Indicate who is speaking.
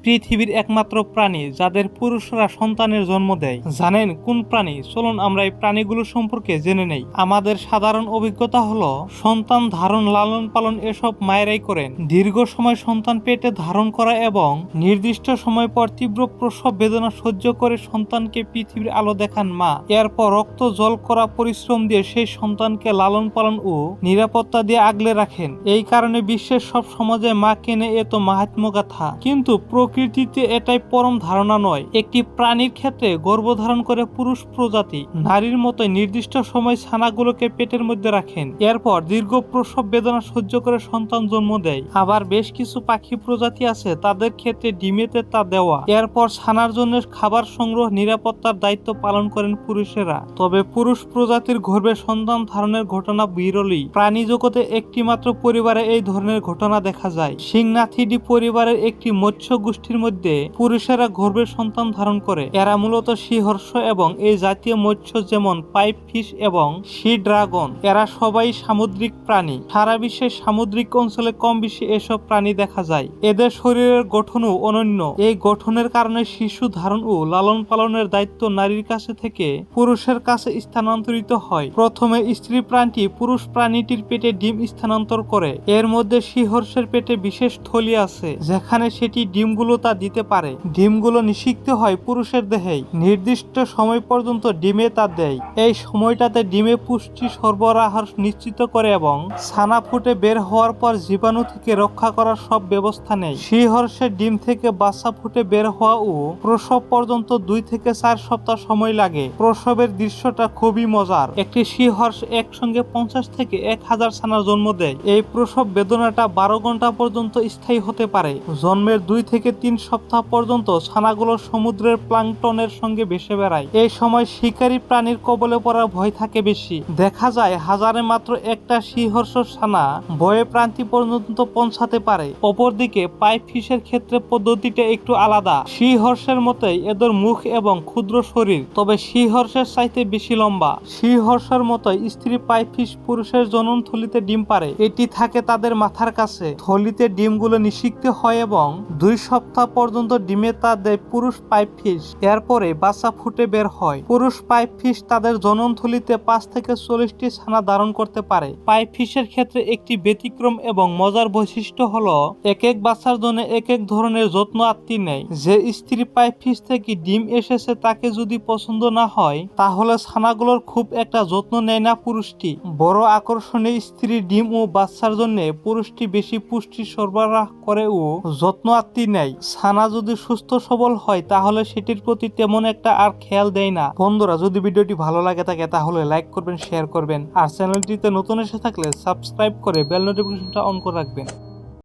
Speaker 1: পৃথিবীর একমাত্র প্রাণী যাদের পুরুষরা সন্তানের জন্ম দেয়। জানেন কোন প্রাণী? চলুন আমরা এই প্রাণীগুলো সম্পর্কে জেনে নেই। আমাদের সাধারণ অভিজ্ঞতা হলো সন্তান ধারণ, লালন পালন এসব মায়েরাই করেন। দীর্ঘ সময় সন্তান পেটে ধারণ করা এবং নির্দিষ্ট সময় পর তীব্র প্রসব বেদনা সহ্য করে সন্তানকে পৃথিবীর আলো দেখান মা। এরপর রক্ত জল করা পরিশ্রম দিয়ে সেই সন্তানকে লালন পালন ও নিরাপত্তা দিয়ে আগলে রাখেন। এই কারণে বিশ্বের সব সমাজে মা কেনে এত মাহাত্ম্য গাথা। কিন্তু প্রকৃতিতে এটাই পরম ধারণা নয়। একটি প্রাণীর ক্ষেত্রে গর্ভধারণ করে পুরুষ প্রজাতি নারীর মতো নির্দিষ্ট সময় ছানাগুলোকে পেটের মধ্যে রাখেন। এরপর দীর্ঘ প্রসব বেদনা সহ্য করে সন্তান জন্ম দেয়। আবার বেশ কিছু পাখি প্রজাতি আছে তাদের ক্ষেত্রে ডিমেতে তা দেওয়া। এরপর ছানার জন্য খাবার সংগ্রহ, নিরাপত্তার দায়িত্ব পালন করেন পুরুষেরা। তবে পুরুষ প্রজাতির গর্ভে সন্তান ধারণের ঘটনা বিরলই। প্রাণী জগতে একটি মাত্র পরিবারে এই ধরনের ঘটনা দেখা যায়। সিংনাথিডি পরিবারের একটি মৎস্য গোষ্ঠীর মধ্যে পুরুষেরা গর্ভে সন্তান ধারণ করে। এরা মূলত সিংহর্ষ এবং এই জাতীয় মৎস্য যেমন পাইপ ফিশ এবং সি ড্রাগন, এরা সবাই সামুদ্রিক প্রাণী। সারা বিশ্বের সামুদ্রিক অঞ্চলে কম বেশি এসব প্রাণী দেখা যায়। এদের শরীরের গঠনও অনন্য। এই গঠনের কারণে শিশু ধারণ ও লালন পালনের দায়িত্ব নারীর কাছে থেকে পুরুষের কাছে স্থানান্তরিত হয়। প্রথমে স্ত্রী প্রাণীটি পুরুষ প্রাণীটির পেটে ডিম স্থানান্তর করে। এর মধ্যে সিংহর্ষের পেটে বিশেষ থলি আছে যেখানে সেটি ডিমগুলো তা দিতে পারে। ডিমগুলো নিষিক্ত হয় পুরুষের দেহেই। নির্দিষ্ট সময় পর্যন্ত ডিমে তা দেয়। এই সময়টাতে ডিমে পুষ্টি সরবরাহ নিশ্চিত করে এবং ছানা ফুটে বের হওয়ার পর জীবাণু থেকে রক্ষা করার সব ব্যবস্থা নেয়। সিংহর্ষের ডিম থেকে বাচ্চা ফুটে বের হওয়া ও প্রসব পর্যন্ত 2 থেকে 4 সপ্তাহ সময় লাগে। প্রসবের দৃশ্যটা খুবই মজার। একটি সিংহর্ষ একসঙ্গে 50 থেকে 1000 ছানার জন্ম দেয়। এই প্রসব বেদনাটা 12 ঘন্টা পর্যন্ত স্থায়ী হতে পারে। জন্মের 2 থেকে 3 সপ্তাহ পর্যন্ত ছানাগুলো সমুদ্রের প্লাঙ্কটনের সঙ্গে ভেসে বেড়ায়। এই সময় শিকারী প্রাণীর কবলে পড়ার ভয় থাকে বেশি। দেখা যায় হাজারে মাত্র একটা সিংহর্ষ ছানা বয়ে প্রান্তি পর্যন্ত পৌঁছাতে পারে। অপরদিকে পাইপ ফিশের ক্ষেত্রে পদ্ধতিটা একটু আলাদা। সিংহর্ষের মতোই এদের মুখ এবং ক্ষুদ্র শরীর, তবে সিংহর্ষের চাইতে বেশি লম্বা। সিংহর্ষের মতোই স্ত্রী পাইপ ফিশ পুরুষের জনন থলিতে ডিম পারে। এটি থাকে তাদের মাথার কাছে। থলিতে ডিমগুলো নিষিক্ত হয় এবং 2 সপ্তাহ পর্যন্ত ডিমে তা দেয় পুরুষ পাইপ ফিশ। এরপরে বাচ্চা ফুটে বের হয়। পুরুষ পাইপ ফিশ তাদের জনন থলিতে 5 থেকে 40টি ছানা ধারণ করতে পারে। পাইপ ফিশের ক্ষেত্রে একটি ব্যতিক্রম এবং মজার বৈশিষ্ট্য হলো এক এক বাচ্চার জন্য এক এক ধরনের যত্ন আত্মি নেয়। যে স্ত্রী পাইপ ফিশ থেকে ডিম এসেছে তাকে যদি পছন্দ না হয় তাহলে ছানাগুলোর খুব একটা যত্ন নেয় না পুরুষটি। বড় আকর্ষণীয় স্ত্রী ডিম ও বাচ্চার জন্য পুরুষটি বেশি পুষ্টি সরবরাহ করে ও যত্ন আত্মি নেয়। ছানা যদি সুস্থ সবল হয় তাহলে সেটির প্রতি তেমন একটা আর খেয়াল দেয় না। বন্ধুরা, যদি ভিডিওটি ভালো লাগে থাকে তাহলে লাইক করবেন, শেয়ার করবেন আর চ্যানেলটিতে নতুন এসে থাকলে সাবস্ক্রাইব করে বেল নোটিফিকেশনটা অন করে রাখবেন।